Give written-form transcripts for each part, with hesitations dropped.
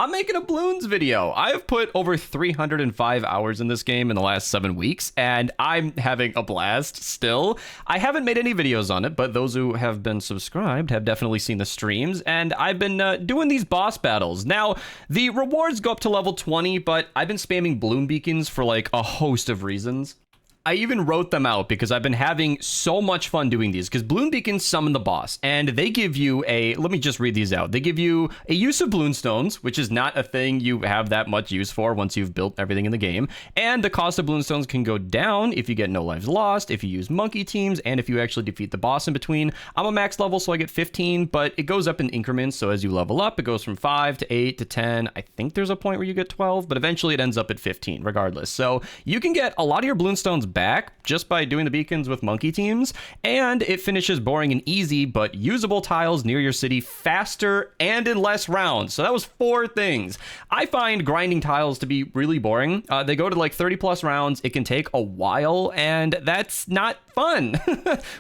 I'm making a Bloons video. I have put over 305 hours in this game in the last 7 weeks, and I'm having a blast still. I haven't made any videos on it, but those who have been subscribed have definitely seen the streams, and I've been doing these boss battles. Now, the rewards go up to level 20, but I've been spamming bloom beacons for like a host of reasons. I even wrote them out because I've been having so much fun doing these, because Bloon Beacons summon the boss, and they give you let me just read these out. They give you a use of Bloonstones, which is not a thing you have that much use for once you've built everything in the game, and the cost of Bloonstones can go down if you get no lives lost, if you use monkey teams, and if you actually defeat the boss in between. I'm a max level, so I get 15, but it goes up in increments, so as you level up, it goes from 5 to 8 to 10. I think there's a point where you get 12, but eventually it ends up at 15, regardless. So you can get a lot of your Bloonstones back just by doing the beacons with monkey teams, and it finishes boring and easy but usable tiles near your city faster and in less rounds. So that was 4 things. I find grinding tiles to be really boring. They go to like 30 plus rounds. It can take a while, and that's not fun.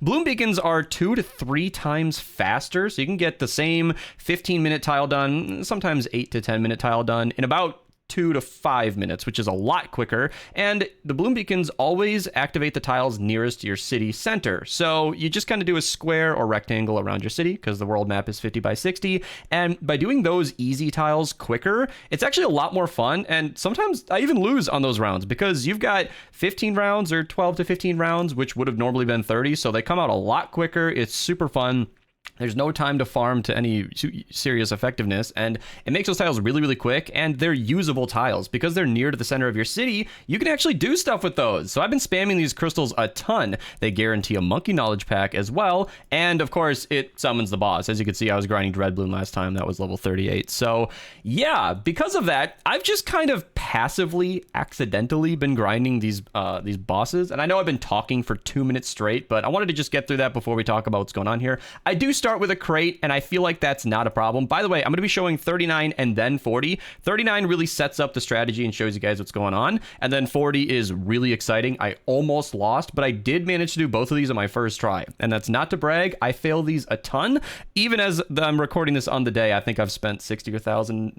Bloom beacons are 2 to 3 times faster, so you can get the same 15-minute tile done, sometimes 8 to 10-minute tile done in about 2 to 5 minutes, which is a lot quicker. And the bloom beacons always activate the tiles nearest your city center. So you just kind of do a square or rectangle around your city because the world map is 50 by 60. And by doing those easy tiles quicker, it's actually a lot more fun. And sometimes I even lose on those rounds because you've got 15 rounds or 12 to 15 rounds, which would have normally been 30. So they come out a lot quicker. It's super fun. There's no time to farm to any serious effectiveness, and it makes those tiles really, really quick, and they're usable tiles. Because they're near to the center of your city, you can actually do stuff with those. So I've been spamming these crystals a ton. They guarantee a monkey knowledge pack as well, and of course, it summons the boss. As you can see, I was grinding Dread Bloom last time. That was level 38. So yeah, because of that, I've just kind of passively, accidentally been grinding these bosses, and I know I've been talking for 2 minutes straight, but I wanted to just get through that before we talk about what's going on here. I do start with a crate, and I feel like that's not a problem. By the way, I'm going to be showing 39 and then 40. 39 really sets up the strategy and shows you guys what's going on, and then 40 is really exciting. I almost lost, but I did manage to do both of these on my first try, and that's not to brag. I fail these a ton. Even as I'm recording this on the day, I think I've spent 60 or 1,000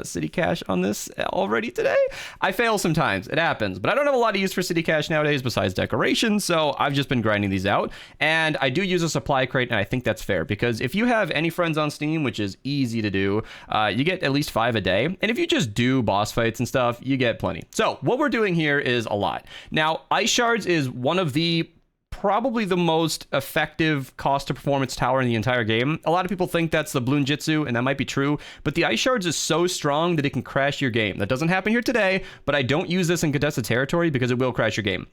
city cash on this already today. I fail sometimes. It happens, but I don't have a lot of use for city cash nowadays besides decoration, so I've just been grinding these out, and I do use a supply crate, and I think that's fair, because if you have any friends on Steam, which is easy to do, you get at least 5 a day. And if you just do boss fights and stuff, you get plenty. So what we're doing here is a lot. Now, Ice Shards is one of the probably the most effective cost to performance tower in the entire game. A lot of people think that's the Bloon Jitsu, and that might be true, but the Ice Shards is so strong that it can crash your game. That doesn't happen here today, but I don't use this in contested territory because it will crash your game.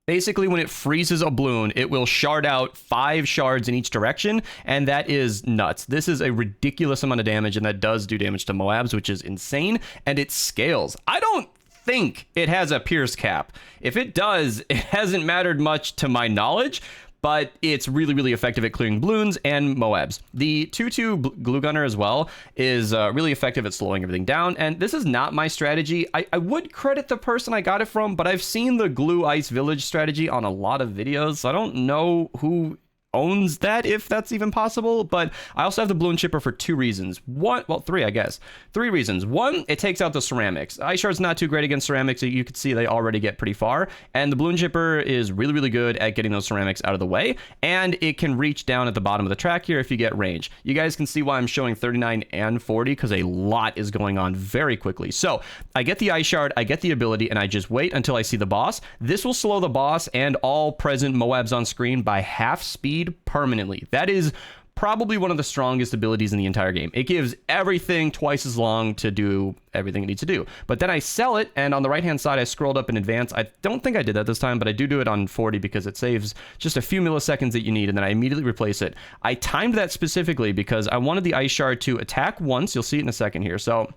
Basically, when it freezes a Bloon, it will shard out 5 shards in each direction, and that is nuts. This is a ridiculous amount of damage, and that does do damage to Moabs, which is insane, and it scales. I don't think it has a pierce cap. If it does, it hasn't mattered much to my knowledge, but it's really, really effective at clearing Bloons and Moabs. The 2-2 Glue Gunner as well is really effective at slowing everything down, and this is not my strategy. I would credit the person I got it from, but I've seen the Glue Ice Village strategy on a lot of videos, so I don't know who owns that, if that's even possible. But I also have the Bloon Chipper for 2 reasons. 3, I guess. 3 reasons. 1, it takes out the ceramics. Ice Shard's not too great against ceramics. You can see they already get pretty far, and the Bloon Chipper is really, really good at getting those ceramics out of the way, and it can reach down at the bottom of the track here if you get range. You guys can see why I'm showing 39 and 40, because a lot is going on very quickly. So I get the Ice Shard, I get the ability, and I just wait until I see the boss. This will slow the boss and all present Moabs on screen by half speed permanently. That is probably one of the strongest abilities in the entire game. It gives everything twice as long to do everything it needs to do. But then I sell it, and on the right hand side I scrolled up in advance. I don't think I did that this time, but I do it on 40 because it saves just a few milliseconds that you need, and then I immediately replace it. I timed that specifically because I wanted the Ice Shard to attack once. You'll see it in a second here. So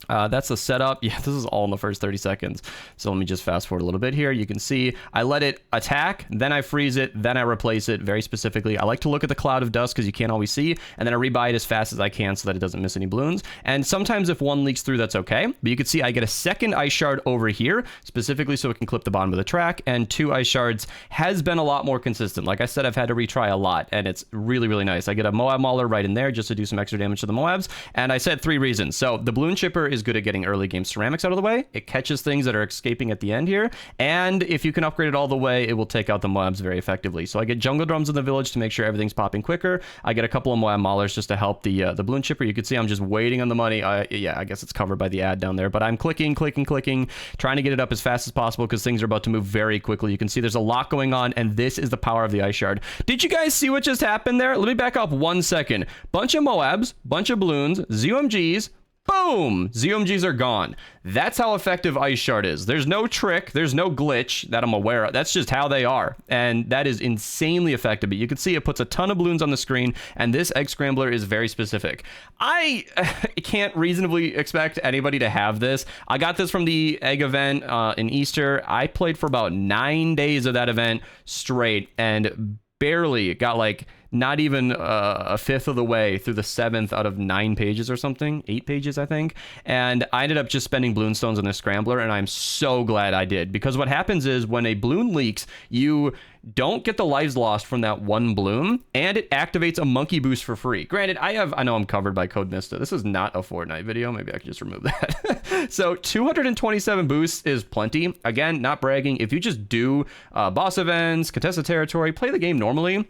that's the setup. Yeah, this is all in the first 30 seconds. So let me just fast forward a little bit here. You can see I let it attack, then I freeze it, then I replace it very specifically. I like to look at the cloud of dust because you can't always see, and then I rebuy it as fast as I can so that it doesn't miss any Bloons. And sometimes if one leaks through, that's okay. But you can see I get a second Ice Shard over here, specifically so it can clip the bottom of the track, and 2 Ice Shards has been a lot more consistent. Like I said, I've had to retry a lot, and it's really, really nice. I get a Moab Mauler right in there just to do some extra damage to the Moabs, and I said 3 reasons. So the Bloon Chipper is good at getting early game ceramics out of the way. It catches things that are escaping at the end here. And if you can upgrade it all the way, it will take out the mobs very effectively. So I get jungle drums in the village to make sure everything's popping quicker. I get a couple of mob maulers just to help the balloon chipper. You can see I'm just waiting on the money. Yeah, I guess it's covered by the ad down there, but I'm clicking, trying to get it up as fast as possible because things are about to move very quickly. You can see there's a lot going on, and this is the power of the ice shard. Did you guys see what just happened there? Let me back up 1 second. Bunch of Moabs, bunch of balloons, ZOMGs, boom! ZOMGs are gone. That's how effective Ice Shard is. There's no trick, there's no glitch that I'm aware of. That's just how they are. And that is insanely effective. But you can see it puts a ton of balloons on the screen, and this Egg Scrambler is very specific. I can't reasonably expect anybody to have this. I got this from the Egg event in Easter. I played for about 9 days of that event straight, and barely got like not even a fifth of the way through the 7th out of 9 pages or something, 8 pages I think, and I ended up just spending balloon stones on this scrambler, and I'm so glad I did, because what happens is when a balloon leaks, you don't get the lives lost from that one bloom, and it activates a monkey boost for free. Granted, I know I'm covered by Code Mista. This is not a Fortnite video. Maybe I could just remove that. So 227 boosts is plenty. Again, not bragging. If you just do boss events, contested territory, play the game normally,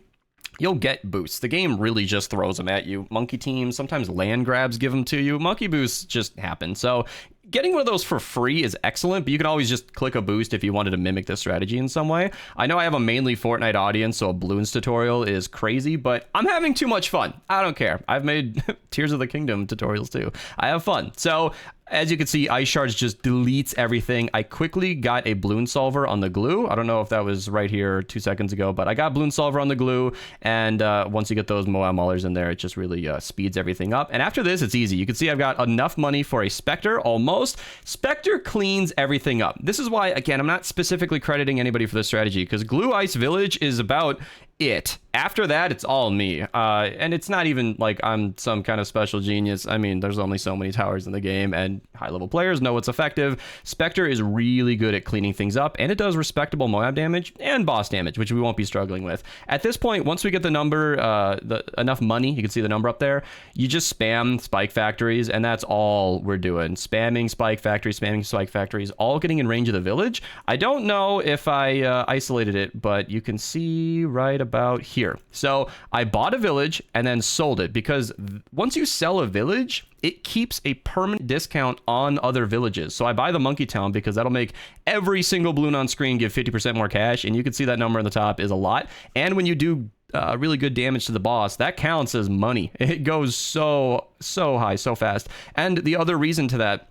you'll get boosts. The game really just throws them at you. Monkey teams, sometimes land grabs give them to you. Monkey boosts just happen. So getting one of those for free is excellent, but you can always just click a boost if you wanted to mimic this strategy in some way. I know I have a mainly Fortnite audience, so a Bloons tutorial is crazy, but I'm having too much fun. I don't care. I've made Tears of the Kingdom tutorials too. I have fun. So as you can see, Ice Shards just deletes everything. I quickly got a Bloon Solver on the glue. I don't know if that was right here 2 seconds ago, but I got Bloon Solver on the glue, and once you get those Moab Maulers in there, it just really speeds everything up. And after this, it's easy. You can see I've got enough money for a Spectre, almost. Spectre cleans everything up. This is why, again, I'm not specifically crediting anybody for this strategy, because Glue Ice Village is about it. After that, it's all me. And it's not even like I'm some kind of special genius. I mean, there's only so many towers in the game, and high-level players know it's effective. Spectre is really good at cleaning things up, and it does respectable Moab damage and boss damage, which we won't be struggling with. At this point, once we get the number, enough money, you can see the number up there, you just spam Spike Factories, and that's all we're doing. Spamming Spike Factories, all getting in range of the village. I don't know if I isolated it, but you can see right about here. So I bought a village and then sold it, because once you sell a village, it keeps a permanent discount on other villages. So I buy the Monkey Town because that'll make every single balloon on screen give 50% more cash, and you can see that number on the top is a lot. And when you do really good damage to the boss, that counts as money. It goes so high, so fast. And the other reason to that,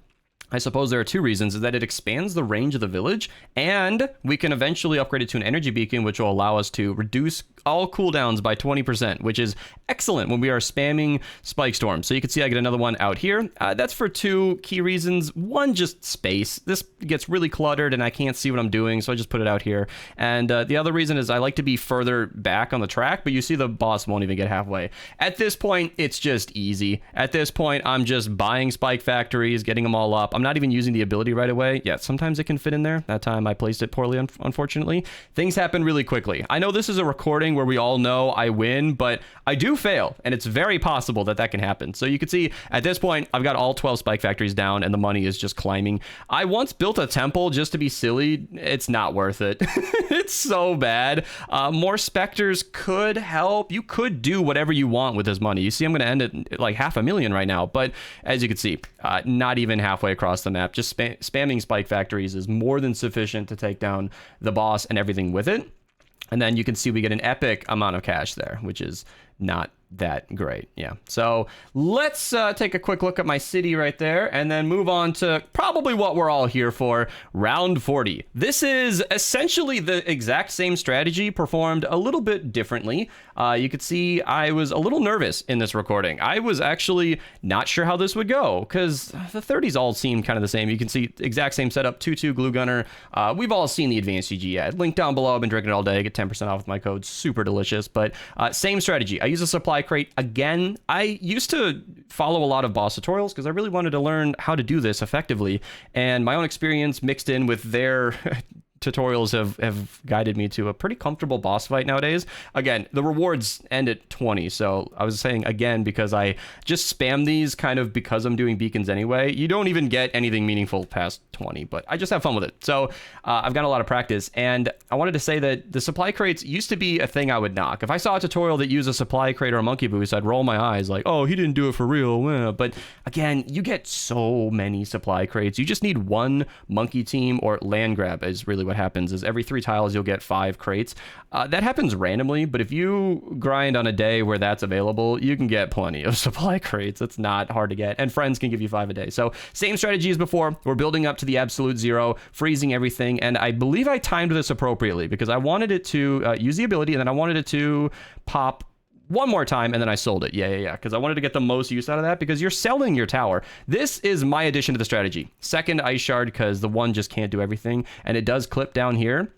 I suppose there are 2 reasons, is that it expands the range of the village, and we can eventually upgrade it to an energy beacon, which will allow us to reduce all cooldowns by 20%, which is excellent when we are spamming Spike Storm. So you can see I get another one out here. That's for 2 key reasons. One, just space. This gets really cluttered and I can't see what I'm doing, so I just put it out here. And the other reason is I like to be further back on the track, but you see the boss won't even get halfway. At this point, it's just easy. At this point, I'm just buying Spike Factories, getting them all up. I'm not even using the ability right away. Yeah, sometimes it can fit in there. That time I placed it poorly, unfortunately. Things happen really quickly. I know this is a recording where we all know I win, but I do fail, and it's very possible that that can happen. So you can see at this point, I've got all 12 Spike Factories down, and the money is just climbing. I once built a temple just to be silly. It's not worth it. It's so bad. More Spectres could help. You could do whatever you want with this money. You see, I'm going to end at like $500,000 right now, but as you can see, not even halfway across the map. Just spamming Spike Factories is more than sufficient to take down the boss and everything with it. And then you can see we get an epic amount of cash there, which is not that great. Yeah. So let's take a quick look at my city right there and then move on to probably what we're all here for, round 40. This is essentially the exact same strategy performed a little bit differently. You could see I was a little nervous in this recording. I was actually not sure how this would go because the 30s all seem kind of the same. You can see exact same setup, 2-2 glue gunner. We've all seen the advanced CG ad. Link down below. I've been drinking it all day. Get 10% off with my code. Super delicious. But same strategy. I use a supply crate again. I used to follow a lot of boss tutorials because I really wanted to learn how to do this effectively, and my own experience mixed in with their tutorials have guided me to a pretty comfortable boss fight nowadays. Again, the rewards end at 20, so I was saying again because I just spam these kind of because I'm doing beacons anyway. You don't even get anything meaningful past 20, but I just have fun with it. So I've got a lot of practice, and I wanted to say that the supply crates used to be a thing I would knock. If I saw a tutorial that used a supply crate or a monkey boost, I'd roll my eyes like, oh, he didn't do it for real. But again, you get so many supply crates. You just need one monkey team or land grab is really what happens. Is every 3 tiles you'll get 5 crates. That happens randomly, but if you grind on a day where that's available, you can get plenty of supply crates. It's not hard to get, and friends can give you 5 a day. So same strategy as before. We're building up to the absolute 0, freezing everything, and I believe I timed this appropriately because I wanted it to use the ability, and then I wanted it to pop one more time, and then I sold it. Yeah, because I wanted to get the most use out of that, because you're selling your tower. This is my addition to the strategy. Second ice shard, because the one just can't do everything, and it does clip down here.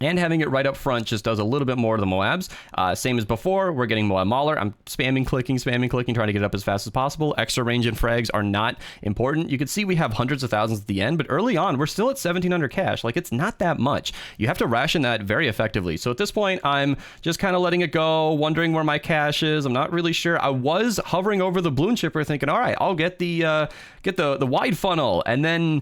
And having it right up front just does a little bit more to the Moabs. Same as before, we're getting Moab Mauler. I'm spamming, clicking, trying to get it up as fast as possible. Extra range and frags are not important. You can see we have hundreds of thousands at the end, but early on, we're still at 1,700 cash. Like, it's not that much. You have to ration that very effectively. So at this point, I'm just kind of letting it go, wondering where my cash is. I'm not really sure. I was hovering over the balloon chipper thinking, all right, I'll get the wide funnel, and then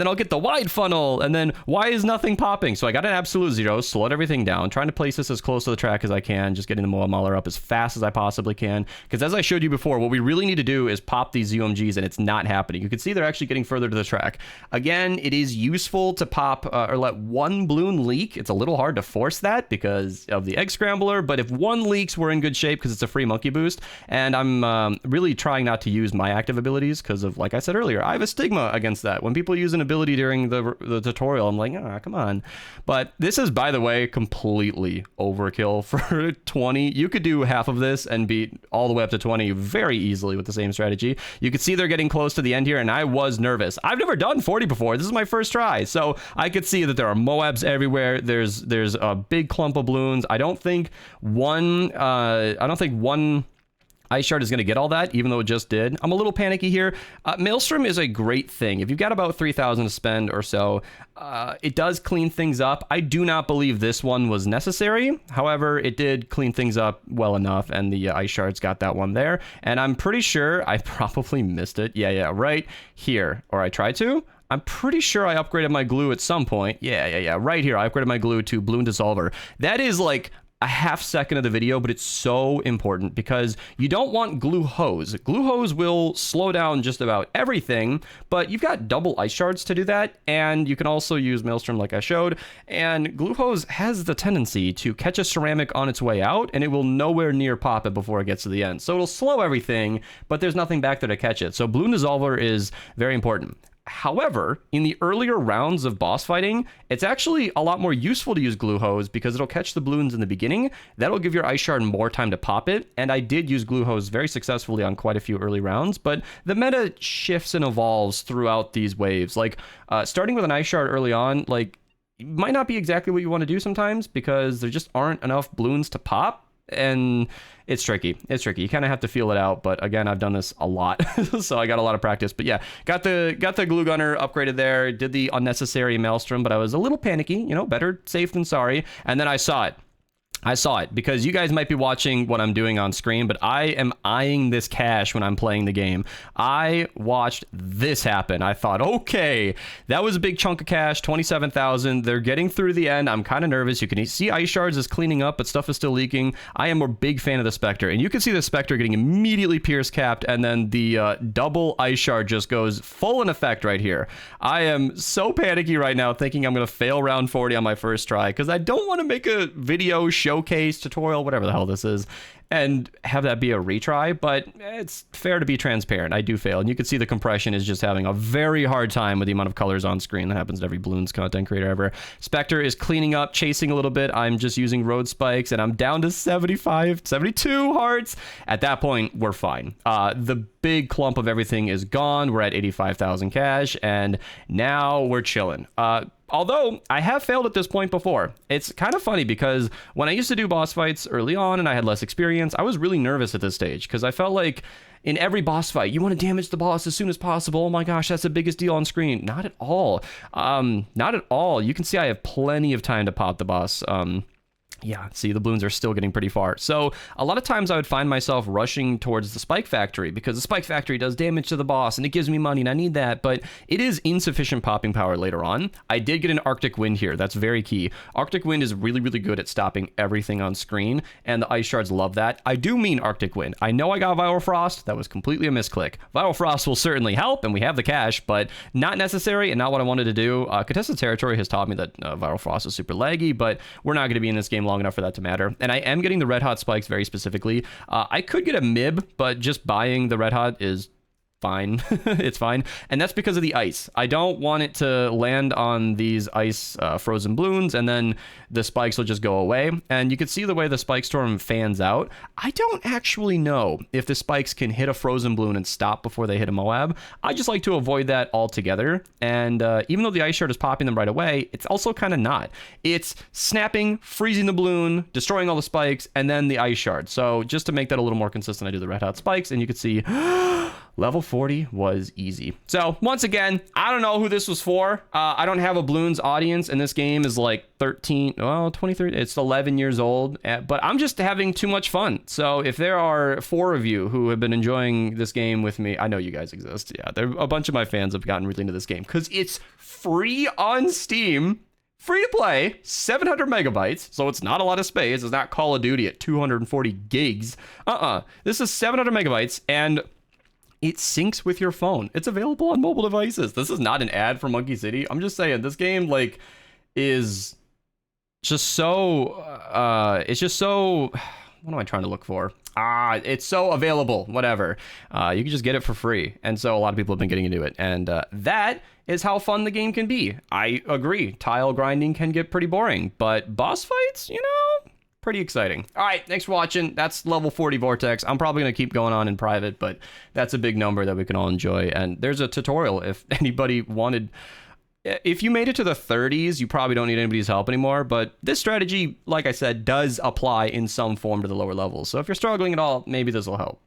I'll get the wide funnel, and then why is nothing popping? So I got an absolute 0, slowed everything down, trying to place this as close to the track as I can, just getting the Moab Mauler up as fast as I possibly can. Because as I showed you before, what we really need to do is pop these UMGs, and it's not happening. You can see they're actually getting further to the track. Again, it is useful to pop or let one balloon leak. It's a little hard to force that because of the egg scrambler, but if one leaks, we're in good shape because it's a free monkey boost. And I'm really trying not to use my active abilities because of, like I said earlier, I have a stigma against that. When people use an ability during the tutorial, I'm like, come on. But this is, by the way, completely overkill for 20. You could do half of this and beat all the way up to 20 very easily with the same strategy. You can see they're getting close to the end here, and I was nervous. I've never done 40 before. This is my first try, so I could see that there are Moabs everywhere. There's a big clump of balloons. I don't think one Ice Shard is going to get all that, even though it just did. I'm a little panicky here. Maelstrom is a great thing. If you've got about 3,000 to spend or so, it does clean things up. I do not believe this one was necessary. However, it did clean things up well enough, and the Ice Shards got that one there. And I'm pretty sure I probably missed it. Yeah, right here. Or I tried to. I'm pretty sure I upgraded my glue at some point. Yeah. Right here, I upgraded my glue to Bloon Dissolver. That is like a half second of the video, but it's so important because you don't want glue hose. Glue hose will slow down just about everything, but you've got double ice shards to do that, and you can also use Maelstrom like I showed, and glue hose has the tendency to catch a ceramic on its way out, and it will nowhere near pop it before it gets to the end. So it'll slow everything, but there's nothing back there to catch it. So Bloon Dissolver is very important. However, in the earlier rounds of boss fighting, it's actually a lot more useful to use glue hose because it'll catch the balloons in the beginning. That'll give your ice shard more time to pop it, and I did use glue hose very successfully on quite a few early rounds, but the meta shifts and evolves throughout these waves. Like, starting with an ice shard early on, like, might not be exactly what you want to do sometimes because there just aren't enough balloons to pop. And it's tricky. You kind of have to feel it out. But again, I've done this a lot, so I got a lot of practice. But yeah, got the glue gunner upgraded there. Did the unnecessary maelstrom, but I was a little panicky. You know, better safe than sorry. And then I saw it because you guys might be watching what I'm doing on screen, but I am eyeing this cash when I'm playing the game. I watched this happen. I thought, okay, that was a big chunk of cash, 27,000. They're getting through the end. I'm kind of nervous. You can see ice shards is cleaning up, but stuff is still leaking. I am a big fan of the Spectre, and you can see the Spectre getting immediately pierce capped, and then the double ice shard just goes full in effect right here. I am so panicky right now thinking I'm going to fail round 40 on my first try because I don't want to make a video showcase, tutorial, whatever the hell this is, and have that be a retry, but it's fair to be transparent. I do fail, and you can see the compression is just having a very hard time with the amount of colors on screen. That happens to every Bloons content creator ever. Spectre is cleaning up, chasing a little bit. I'm just using road spikes, and I'm down to 72 hearts. At that point, we're fine. The big clump of everything is gone. We're at 85,000 cash, and now we're chilling. Although I have failed at this point before. It's kind of funny because when I used to do boss fights early on and I had less experience, I was really nervous at this stage because I felt like, in every boss fight, you want to damage the boss as soon as possible. Oh my gosh, that's the biggest deal on screen. Not at all. Not at all. You can see I have plenty of time to pop the boss. Yeah, see, the Bloons are still getting pretty far. So a lot of times I would find myself rushing towards the Spike Factory because the Spike Factory does damage to the boss and it gives me money and I need that, but it is insufficient popping power later on. I did get an Arctic Wind here. That's very key. Arctic Wind is really, really good at stopping everything on screen, and the Ice Shards love that. I do mean Arctic Wind. I know I got Viral Frost. That was completely a misclick. Viral Frost will certainly help, and we have the cash, but not necessary and not what I wanted to do. Contested Territory has taught me that Viral Frost is super laggy, but we're not going to be in this game long enough for that to matter. And I am getting the Red Hot spikes very specifically. I could get a Mib, but just buying the Red Hot is fine. It's fine. And that's because of the ice. I don't want it to land on these ice frozen Bloons and then the spikes will just go away. And you can see the way the spike storm fans out. I don't actually know if the spikes can hit a frozen Bloon and stop before they hit a Moab. I just like to avoid that altogether. And even though the ice shard is popping them right away, it's also kind of not. It's snapping, freezing the Bloon, destroying all the spikes, and then the ice shard. So just to make that a little more consistent, I do the Red Hot spikes, and you can see level 40 was easy. So once again, I don't know who this was for. I don't have a Bloons audience, and this game is like 23, it's 11 years old, but I'm just having too much fun. So if there are 4 of you who have been enjoying this game with me, I know you guys exist. Yeah, a bunch of my fans have gotten really into this game because it's free on Steam. Free to play, 700 megabytes, so it's not a lot of space. It's not Call of Duty at 240 gigs. This is 700 megabytes, and it syncs with your phone. It's available on mobile devices. This is not an ad for Monkey City. I'm just saying, this game, like, is just so, it's just so, what am I trying to look for? It's so available, whatever. You can just get it for free. And so a lot of people have been getting into it. And that is how fun the game can be. I agree. Tile grinding can get pretty boring, but boss fights, you know, pretty exciting. All right, thanks for watching. That's level 40 Vortex. I'm probably going to keep going on in private, but that's a big number that we can all enjoy. And there's a tutorial if anybody wanted. If you made it to the 30s, you probably don't need anybody's help anymore, but this strategy, like I said, does apply in some form to the lower levels. So if you're struggling at all, maybe this will help.